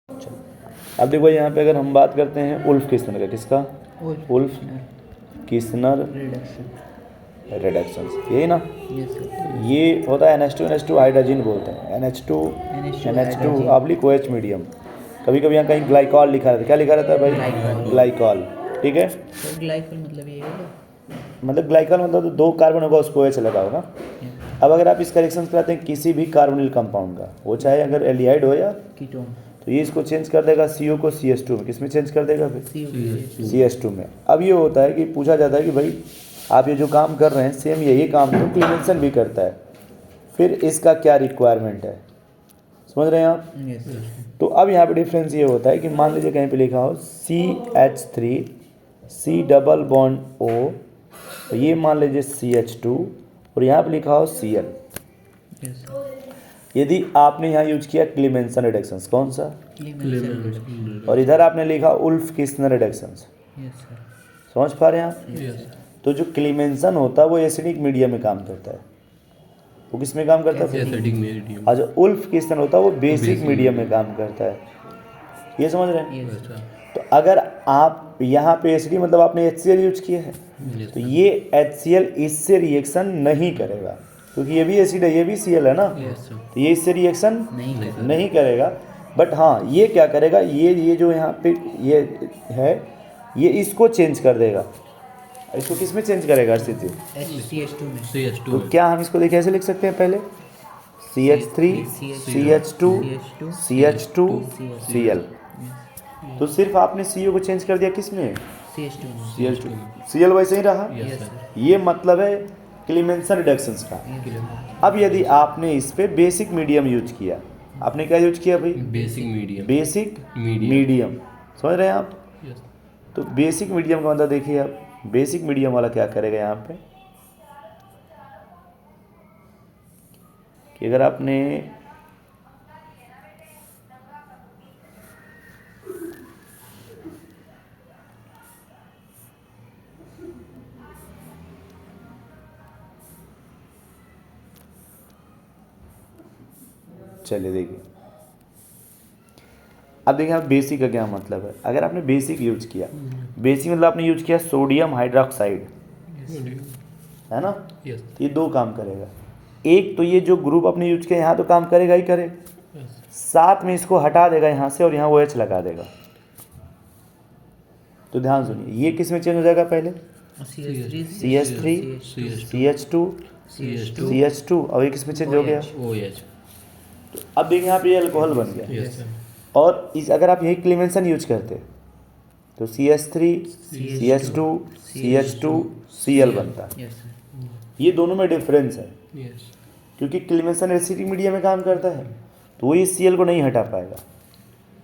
अब देखो यहाँ पे अगर हम बात करते हैं उल्फ किस्नर का, किसका? उल्फ किस्नर रिडक्शन, यही ना? ये होता है NH2 हाइड्रोजन बोलते हैं, NH2 ऑब्लिक OH मीडियम। कभी कभी यहाँ कहीं ग्लाइकॉल लिखा रहता है, क्या लिखा रहता है भाई? ग्लाइकॉल। ठीक है, तो ग्लाइकॉल मतलब ये है, मतलब ग्लाइकॉल मतलब तो 2 कार्बन होगा, उसको OH लगा होगा। अब अगर आप इसका रिएक्शन कराते हैं किसी भी कार्बोनिल कंपाउंड का, वो चाहे अगर एल्डिहाइड हो या कीटोन, तो ये इसको चेंज कर देगा CO को CH2 में। किस में चेंज कर देगा फिर? CH2 में। अब ये होता है कि पूछा जाता है कि भाई आप ये जो काम कर रहे हैं सेम यही काम तो क्लीमेंसन भी करता है, फिर इसका क्या रिक्वायरमेंट है? समझ रहे हैं आप? तो अब यहाँ पे डिफरेंस ये होता है कि मान लीजिए कहीं पे लिखा हो CH3 C double bond O, तो ये मान लीजिए CH2 और यहाँ पे लिखा हो Cl। यदि आपने यहाँ यूज किया क्लीमेंसन रिडक्शंस, कौन सा? और इधर आपने लिखा उल्फ किस्नर रिडक्शंस, समझ पा रहे हैं आप? तो जो क्लीमेंसन होता है वो एसिडिक मीडियम में काम करता है। वो किस में काम करता है? Acidic medium. और जो उल्फ किस्नर होता है वो बेसिक मीडियम में काम करता है। ये समझ रहे हैं? तो अगर आप यहाँ पे एसिडिक मतलब आपने HCl यूज किया है, तो ये HCl इससे रिएक्शन नहीं करेगा, क्योंकि ये भी एसिड है, ये भी Cl है ना, तो ये इससे रिएक्शन नहीं करेगा। बट हाँ, ये क्या करेगा, ये जो यहाँ पे ये है, ये इसको चेंज कर देगा। इसको किस में चेंज करेगा स्थिति? CH2 में। तो क्या हम इसको देखिए ऐसे लिख सकते हैं पहले CH3 CH2 CH2 Cl। तो सिर्फ आपने CO को चेंज कर दिया किस में? CH2। Cl वैसे ही रहा। ये मतलब है क्लीमेंसन रिडक्शंस का। अब यदि आपने इस पे बेसिक मीडियम यूज किया, आपने क्या यूज किया भाई? Basic medium. समझ रहे हैं आप? तो बेसिक मीडियम का मतलब देखिए आप, बेसिक मीडियम वाला क्या करेगा यहाँ पे कि अगर आपने चलिए देखिए, अब देखिए आप बेसिक का क्या मतलब है। अगर आपने बेसिक यूज किया, बेसिक मतलब आपने यूज किया सोडियम हाइड्रोक्साइड, है ना? तो ये 2 काम करेगा। एक तो ये जो ग्रुप आपने यूज किया यहाँ तो काम करेगा ही करेगा, साथ में इसको हटा देगा यहाँ से और यहाँ OH लगा देगा। तो ध्यान सुनिए, ये किस में चेंज हो जाएगा पहले? CH3 CH2 CH2 और ये किस में चेंज हो गया? OH। तो अब देखिए यहाँ पे ये अल्कोहल बन गया। और इस अगर आप यही क्लीमेंसन यूज करते तो CH3 CH2 CH2 Cl बनता। ये दोनों में डिफरेंस है, क्योंकि क्लीमेंसन एसिडिक मीडियम में काम करता है तो वो इस Cl को नहीं हटा पाएगा।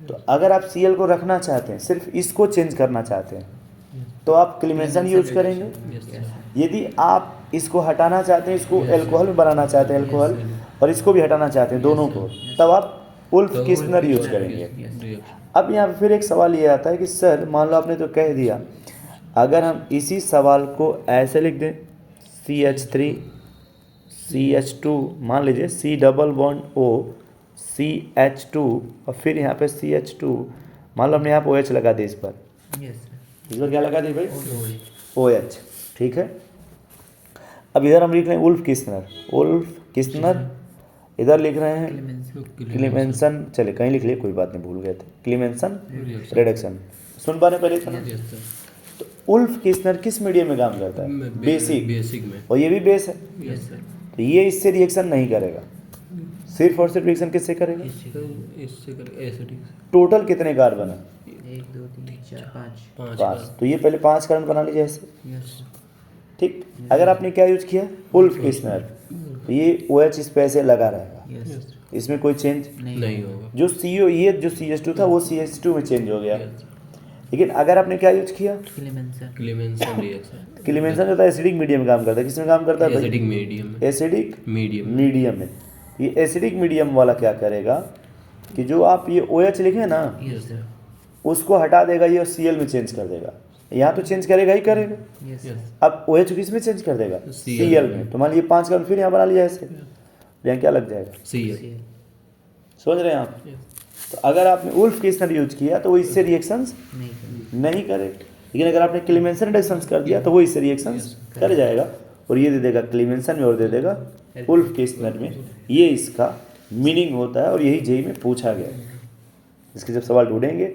तो अगर आप Cl को रखना चाहते हैं, सिर्फ इसको चेंज करना चाहते हैं, तो आप क्लीमेंसन यूज करेंगे। यदि आप इसको हटाना चाहते हैं, इसको अल्कोहल में बनाना चाहते हैं अल्कोहल, और इसको भी हटाना चाहते हैं दोनों को, तब आप उल्फ किस्नर यूज करेंगे। अब यहाँ फिर एक सवाल ये आता है कि सर मान लो आपने तो कह दिया, अगर हम इसी सवाल को ऐसे लिख दें CH3 CH2, मान लीजिए C double bond O CH2 और फिर यहाँ पे CH2, मान लो हमने यहाँ पे OH लगा दी इस पर, क्या लगा दी भाई? OH। ठीक है, अब इधर हम लिख रहे हैं उल्फ किस्नर, इधर लिख रहे हैं क्लीमेंसन। चले कहीं लिख लिए, कोई बात नहीं, भूल गए थे, क्लीमेंसन रिडक्शन। सुन पा रहे पहले था ना? तो उल्फ किस्नर किस मीडियम में काम करता है? बेसिक में, और ये भी बेस है। तो ये इससे रिएक्शन नहीं करेगा, सिर्फ और सिर्फ रिएक्शन किससे करेगा? टोटल कितने कार्बन है? 1 2 3 4 5। तो ये पहले 5 कार्बन बना लीजिए ऐसे। ठीक, अगर आपने क्या यूज किया? उल्फ किस्नर, तो ये OH इस पे ऐसे लगा रहेगा, इसमें कोई चेंज नहीं होगा। जो CO ये जो CH2 था वो CH2 में चेंज हो गया। लेकिन अगर आपने क्या यूज किया? क्लीमेंसन जो था एसिडिक मीडियम में काम करता है। किस में काम करता है? एसिडिक मीडियम में। ये एसिडिक मीडियम वाला क्या करेगा कि जो आप ये OH लिखे ना, उसको हटा देगा ये और Cl में चेंज कर देगा। यहाँ तो चेंज करेगा ही करेगा। अब OH किस में चेंज कर देगा? Cl में। तो मान लीजिए 5 कार्बन फिर यहाँ बना लिया ऐसे, यहाँ क्या लग जाएगा? Cl। समझ रहे हैं आप? तो अगर आपने उल्फ केसनर यूज किया तो वो इससे रिएक्शंस नहीं करें। नहीं करे, लेकिन अगर आपने क्लीमेंसन रिडक्शंस कर दिया तो वो इससे रिएक्शंस कर जाएगा और ये दे देगा क्लीमेंसन में और दे देगा उल्फ केसनर में। ये इसका मीनिंग होता है और यही जेई में पूछा गया है। इसके जब सवाल ढूंढेंगे